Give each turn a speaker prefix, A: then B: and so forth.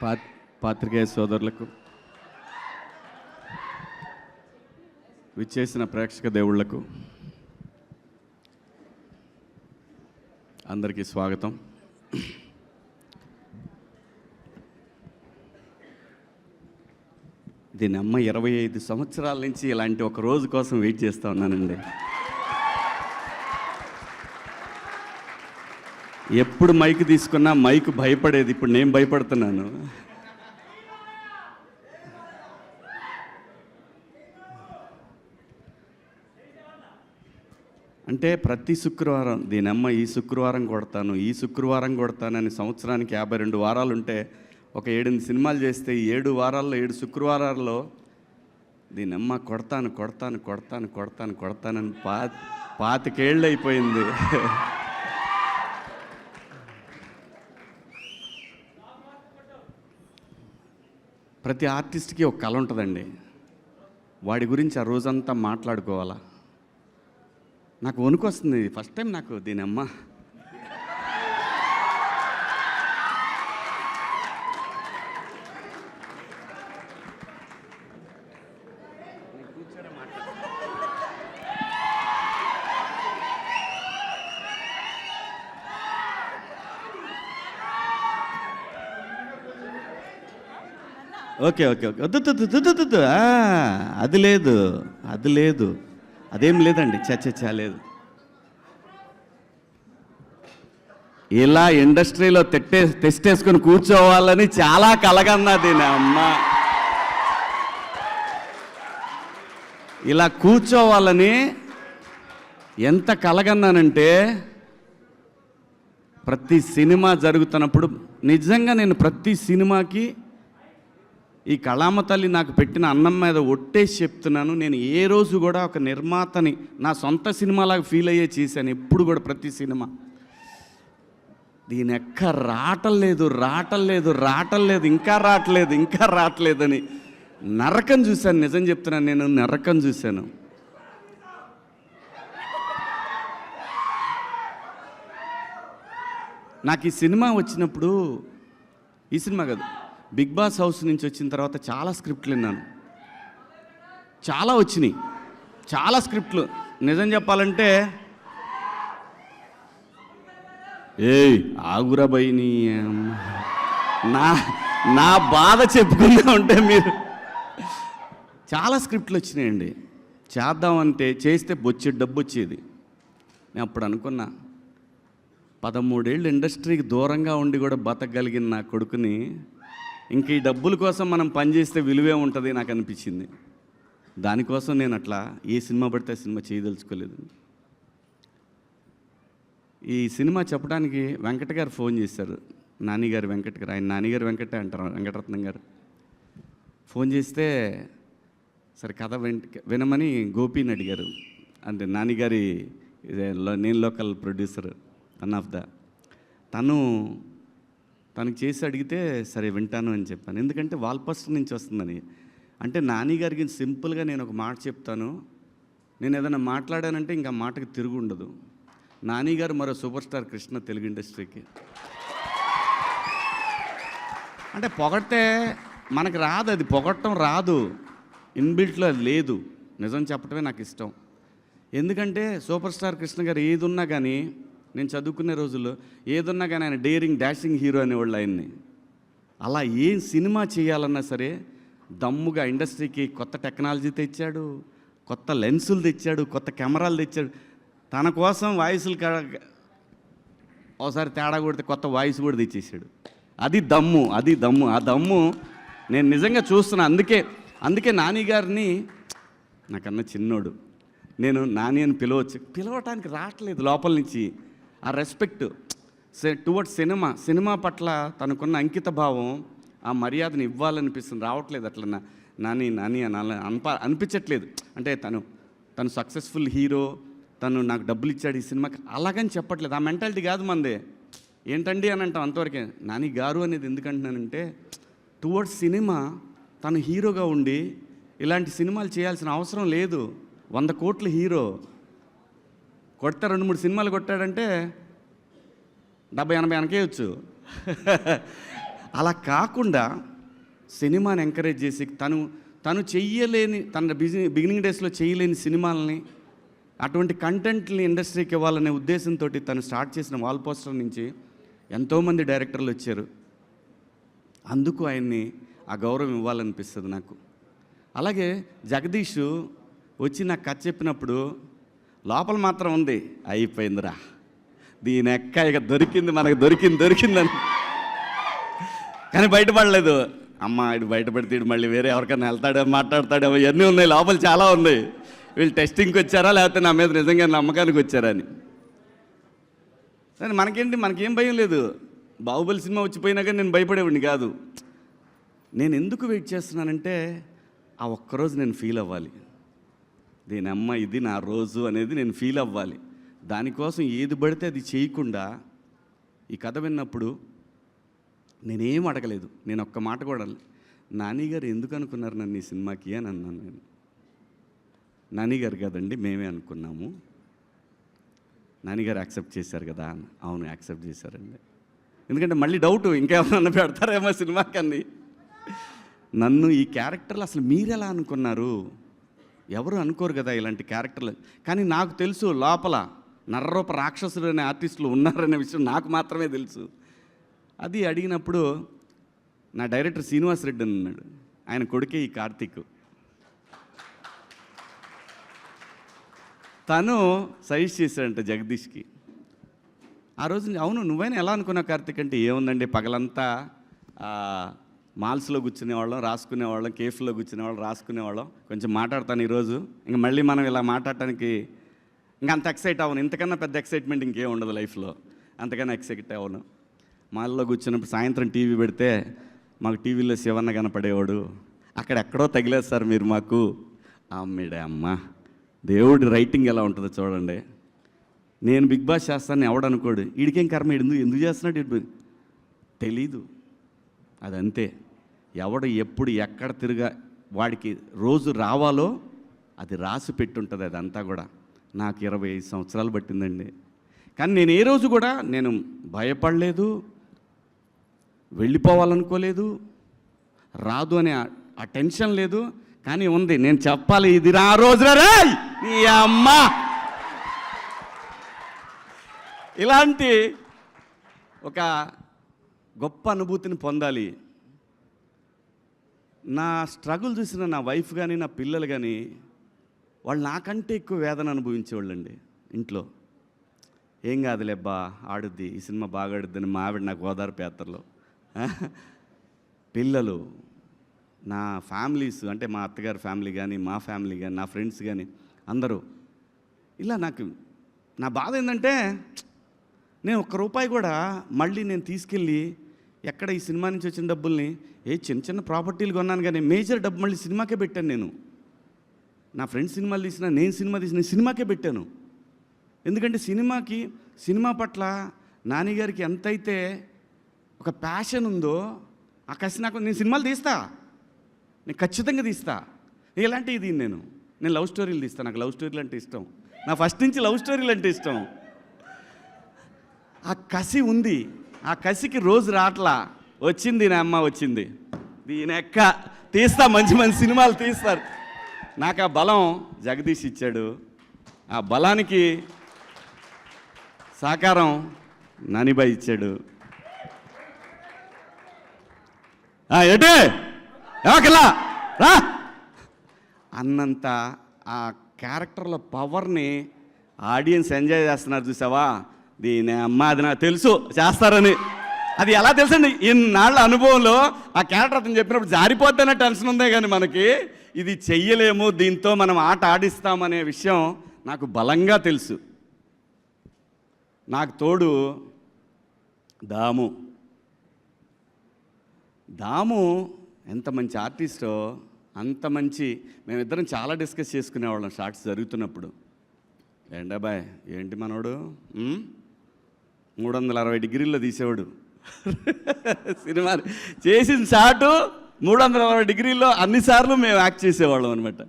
A: పాత్రికేయ సోదరులకు, విచ్చేసిన ప్రేక్షక దేవుళ్లకు అందరికీ స్వాగతం. దీని అమ్మ 25 సంవత్సరాల నుంచి ఇలాంటి ఒక రోజు కోసం వెయిట్ చేస్తూ ఉన్నానండి. ఎప్పుడు మైక్ తీసుకున్నా మైక్ భయపడేది, ఇప్పుడు నేను భయపడుతున్నాను. అంటే ప్రతి శుక్రవారం దీనమ్మ ఈ శుక్రవారం కొడతానని సంవత్సరానికి 52 వారాలు ఉంటే ఒక 7 సినిమాలు చేస్తే ఈ 7 వారాల్లో 7 శుక్రవారాల్లో దీనమ్మ కొడతానని 25 ఏళ్ళు అయిపోయింది. ప్రతి ఆర్టిస్ట్కి ఒక కళ ఉంటుందండి. వాడి గురించి ఆ రోజంతా మాట్లాడుకోవాలా. నాకు వణుకు వస్తుంది. ఫస్ట్ టైం నాకు దీనమ్మ ఓకే వద్దు అది లేదు అదేం లేదండి. లేదు. ఇలా ఇండస్ట్రీలో తెస్టేసుకొని కూర్చోవాలని చాలా కలగన్నా దీని అమ్మ. ఇలా కూర్చోవాలని ఎంత కలగన్నానంటే, ప్రతి సినిమా జరుగుతున్నప్పుడు నిజంగా నేను ప్రతి సినిమాకి ఈ కళామ తల్లి నాకు పెట్టిన అన్నం మీద ఒట్టేసి చెప్తున్నాను. నేను ఏ రోజు కూడా ఒక నిర్మాతని నా సొంత సినిమాలాగా ఫీల్ అయ్యే చేశాను. ఎప్పుడు కూడా ప్రతి సినిమా దీని ఎక్క రావటం లేదు ఇంకా రావట్లేదని నరకం చూశాను. నిజం చెప్తున్నాను, నేను నరకం చూశాను. నాకు ఈ సినిమా వచ్చినప్పుడు, ఈ సినిమా కాదు, బిగ్ బాస్ హౌస్ నుంచి వచ్చిన తర్వాత చాలా స్క్రిప్ట్లు విన్నాను. చాలా వచ్చినాయి, చాలా స్క్రిప్ట్లు. నిజం చెప్పాలంటే ఆగురా బైని నా బాధ చెప్పుకుందా ఉంటే మీరు, చాలా స్క్రిప్ట్లు వచ్చినాయండి. చేద్దామంటే చేస్తే బొచ్చేది డబ్బు వచ్చేది. నేను అప్పుడు అనుకున్నా, 13 ఏళ్ళు ఇండస్ట్రీకి దూరంగా ఉండి కూడా బతకగలిగిన నా కొడుకుని ఇంక ఈ డబ్బుల కోసం మనం పనిచేస్తే విలువే ఉంటుంది నాకు అనిపించింది. దానికోసం నేను అట్లా ఏ సినిమా పడితే సినిమా చేయదలుచుకోలేదు. ఈ సినిమా చెప్పడానికి వెంకట గారు ఫోన్ చేశారు. నానిగారు వెంకట గారు, ఆయన నానిగారు వెంకటే అంటారు, వెంకటరత్నం గారు. ఫోన్ చేస్తే సరే కథ వినమని గోపిని అడిగారు. అంటే నానిగారి నేను లోకల్ ప్రొడ్యూసర్, తనకు చేసి అడిగితే సరే వింటాను అని చెప్పాను. ఎందుకంటే వాల్పోస్టర్ నుంచి వస్తుందని. అంటే నానిగారికి సింపుల్గా నేను ఒక మాట చెప్తాను, నేను ఏదైనా మాట్లాడానంటే ఇంకా మాటకి తిరుగు ఉండదు. నానిగారు మరో సూపర్ స్టార్ కృష్ణ తెలుగు ఇండస్ట్రీకి. అంటే పొగడితే మనకు రాదు, అది పొగడటం రాదు, ఇన్బిల్ట్లో అది లేదు. నిజం చెప్పడమే నాకు ఇష్టం. ఎందుకంటే సూపర్ స్టార్ కృష్ణ గారు ఏది ఉన్నా కానీ, నేను చదువుకునే రోజుల్లో ఏదున్నా కానీ ఆయన డేరింగ్ డాషింగ్ హీరో అనేవాళ్ళు ఆయన్ని. అలా ఏం సినిమా చేయాలన్నా సరే దమ్ముగా ఇండస్ట్రీకి కొత్త టెక్నాలజీ తెచ్చాడు, కొత్త లెన్సులు తెచ్చాడు, కొత్త కెమెరాలు తెచ్చాడు. తన కోసం వాయిస్లు ఒకసారి తేడా కొడితే కొత్త వాయిస్ కూడా తెచ్చేసాడు. అది దమ్ము. ఆ దమ్ము నేను నిజంగా చూస్తున్నా. అందుకే నాని గారిని, నాకన్నా చిన్నోడు, నేను నాని అని పిలవటానికి రావట్లేదు లోపల నుంచి. ఆ రెస్పెక్ట్ టువర్డ్స్ సినిమా పట్ల తనకున్న అంకిత భావం, ఆ మర్యాదను ఇవ్వాలనిపిస్తుంది. రావట్లేదు అట్లా నాని అని అనిపించట్లేదు. అంటే తను సక్సెస్ఫుల్ హీరో, తను నాకు డబ్బులు ఇచ్చాడు ఈ సినిమాకి, అలాగని చెప్పట్లేదు. ఆ మెంటాలిటీ కాదు మందే. ఏంటండి అని అంటాం అంతవరకే. నాని గారు అనేది ఎందుకంటున్నానంటే, టువర్డ్స్ సినిమా తను హీరోగా ఉండి ఇలాంటి సినిమాలు చేయాల్సిన అవసరం లేదు. 100 కోట్ల హీరో కొడితే 2-3 సినిమాలు కొట్టాడంటే 70-80 వెనకేయచ్చు. అలా కాకుండా సినిమాని ఎంకరేజ్ చేసి తను చెయ్యలేని తన బిగినింగ్ డేస్లో చేయలేని సినిమాలని అటువంటి కంటెంట్ని ఇండస్ట్రీకి ఇవ్వాలనే ఉద్దేశంతో తను స్టార్ట్ చేసిన వాల్ పోస్టర్ నుంచి ఎంతోమంది డైరెక్టర్లు వచ్చారు. అందుకు ఆయన్ని ఆ గౌరవం ఇవ్వాలనిపిస్తుంది నాకు. అలాగే జగదీష్ వచ్చి నాకు కథ చెప్పినప్పుడు లోపల మాత్రం ఉంది, అయిపోయిందిరా దీని ఎక్క ఇక దొరికింది, మనకు దొరికిందని. కానీ బయటపడలేదు. అమ్మ ఇటు బయటపడితే ఇటు మళ్ళీ వేరే ఎవరికైనా వెళ్తాడో మాట్లాడతాడో ఇవన్నీ ఉన్నాయి, లోపల చాలా ఉన్నాయి. వీళ్ళు టెస్టింగ్కి వచ్చారా లేకపోతే నా మీద నిజంగా నమ్మకానికి వచ్చారా అని. కానీ మనకేం భయం లేదు. బాహుబలి సినిమా వచ్చిపోయినా కానీ నేను భయపడేవాడిని కాదు. నేను ఎందుకు వెయిట్ చేస్తున్నానంటే ఆ ఒక్కరోజు నేను ఫీల్ అవ్వాలి, దీని అమ్మ ఇది నా రోజు అనేది నేను ఫీల్ అవ్వాలి. దానికోసం ఏది పడితే అది చేయకుండా ఈ కథ విన్నప్పుడు నేనేం అడగలేదు. నేను ఒక్క మాట కూడా నాని గారు ఎందుకు అనుకున్నారు నన్ను ఈ సినిమాకి అని అన్నాను. నేను నాని గారు కదండి మేమే అనుకున్నాము, నాని గారు యాక్సెప్ట్ చేశారు కదా. అవును యాక్సెప్ట్ చేశారండి. ఎందుకంటే మళ్ళీ డౌట్ ఇంకేమన్నా పెడతారేమో సినిమాకన్నీ. నన్ను ఈ క్యారెక్టర్లు అసలు మీరెలా అనుకున్నారు, ఎవరు అనుకోరు కదా ఇలాంటి క్యారెక్టర్లు. కానీ నాకు తెలుసు లోపల నర్రూప రాక్షసుడు అనే ఆర్టిస్టులు ఉన్నారనే విషయం నాకు మాత్రమే తెలుసు. అది అడిగినప్పుడు నా డైరెక్టర్ శ్రీనివాస్ రెడ్డి అని ఉన్నాడు, ఆయన కొడుకే ఈ కార్తీక్. తను సజెస్ట్ చేశాడంట జగదీష్కి. ఆ రోజు అవును నువ్వైనా ఎలా అనుకున్నావు కార్తీక్ అంటే, ఏముందండి పగలంతా మాల్స్లో కూర్చునేవాళ్ళం, రాసుకునేవాళ్ళం, కేఫ్లో కూర్చునేవాళ్ళం, రాసుకునేవాళ్ళం. కొంచెం మాట్లాడతాను ఈరోజు, ఇంక మళ్ళీ మనం ఇలా మాట్లాడటానికి ఇంకా అంత ఎక్సైట్ అవ్వను. ఇంతకన్నా పెద్ద ఎక్సైట్మెంట్ ఇంకేం ఉండదు లైఫ్లో, అంతకన్నా ఎక్సైట్ అవ్వను. మాల్లో కూర్చున్నప్పుడు సాయంత్రం టీవీ పెడితే మాకు టీవీలో శివన్న కనపడేవాడు. అక్కడెక్కడో తగిలేదు సార్ మీరు మాకు. అమ్మిడే అమ్మ, దేవుడి రైటింగ్ ఎలా ఉంటుందో చూడండి. నేను బిగ్ బాస్ చేస్తాను ఎవడనుకోడు, వీడికేం కర్మ, ఎందుకు చేస్తున్నాడు ఇటు తెలీదు. అదంతే, ఎవడు ఎప్పుడు ఎక్కడ తిరిగా వాడికి రోజు రావాలో అది రాసి పెట్టుంటుంది. అదంతా కూడా నాకు 25 సంవత్సరాలు పట్టిందండి. కానీ నేను ఏ రోజు కూడా నేను భయపడలేదు, వెళ్ళిపోవాలనుకోలేదు, రాదు అనే ఆ టెన్షన్ లేదు. కానీ ఉంది, నేను చెప్పాలి ఇది ఆ రోజున రే నీ అమ్మ. ఇలాంటి ఒక గొప్ప అనుభూతిని పొందాలి. నా స్ట్రగుల్ చూసిన నా వైఫ్ కానీ నా పిల్లలు కానీ వాళ్ళు నాకంటే ఎక్కువ వేదన అనుభవించేవాళ్ళండి. ఇంట్లో ఏం కాదులేబ్బా ఆడుద్ది, ఈ సినిమా బాగా ఆడుద్దని మా ఆవిడ నాకు ఓదార్పు యాత్రలో. పిల్లలు, నా ఫ్యామిలీస్ అంటే మా అత్తగారి ఫ్యామిలీ కానీ మా ఫ్యామిలీ కానీ నా ఫ్రెండ్స్ కానీ అందరూ ఇలా. నాకు నా బాధ ఏంటంటే నేను ₹1 కూడా మళ్ళీ నేను తీసుకెళ్ళి ఎక్కడ ఈ సినిమా నుంచి వచ్చిన డబ్బుల్ని చిన్న చిన్న ప్రాపర్టీలు కొన్నాను, కానీ మేజర్ డబ్బు మళ్ళీ సినిమాకే పెట్టాను. నేను నా ఫ్రెండ్స్ సినిమాలు తీసినా, నేను సినిమా తీసిన సినిమాకే పెట్టాను. ఎందుకంటే సినిమా పట్ల నాన్నగారికి ఎంతైతే ఒక ప్యాషన్ ఉందో ఆ కసి నాకు. నేను సినిమాలు తీస్తా, నేను ఖచ్చితంగా తీస్తా. ఇలాంటివి ఇది నేను లవ్ స్టోరీలు తీస్తాను. నాకు లవ్ స్టోరీలు అంటే ఇష్టం, నా ఫస్ట్ నుంచి లవ్ స్టోరీలు అంటే ఇష్టం. ఆ కసి ఉంది, ఆ కసికి రోజు రాట్లా. వచ్చింది నా అమ్మ, వచ్చింది దీని ఎక్క తీస్తా, మంచి మంచి సినిమాలు తీస్తారు. నాకు ఆ బలం జగదీష్ ఇచ్చాడు. ఆ బలానికి సహకారం నానిబాయ్ ఇచ్చాడు. ఏటే ఏమకల్లా రా అన్నంత ఆ క్యారెక్టర్ల పవర్ని ఆడియన్స్ ఎంజాయ్ చేస్తున్నారు. చూసావా, దీని అమ్మ అది నాకు తెలుసు చేస్తారని. అది ఎలా తెలుసండి, ఇన్నాళ్ళ అనుభవంలో ఆ క్యారెక్టర్ అతను చెప్పినప్పుడు జారిపోద్దనే టెన్షన్ ఉందే కానీ మనకి ఇది చెయ్యలేము, దీంతో మనం ఆట ఆడిస్తామనే విషయం నాకు బలంగా తెలుసు. నాకు తోడు దాము ఎంత మంచి ఆర్టిస్టో, అంత మంచి. మేమిద్దరం చాలా డిస్కస్ చేసుకునేవాళ్ళం షార్ట్స్ జరుగుతున్నప్పుడు. ఏంటబ్బాయ్ ఏంటి మనోడు 360 డిగ్రీల్లో తీసేవాడు. సినిమా చేసిన షాటు 360 డిగ్రీల్లో అన్నిసార్లు మేము యాక్ట్ చేసేవాళ్ళం అనమాట.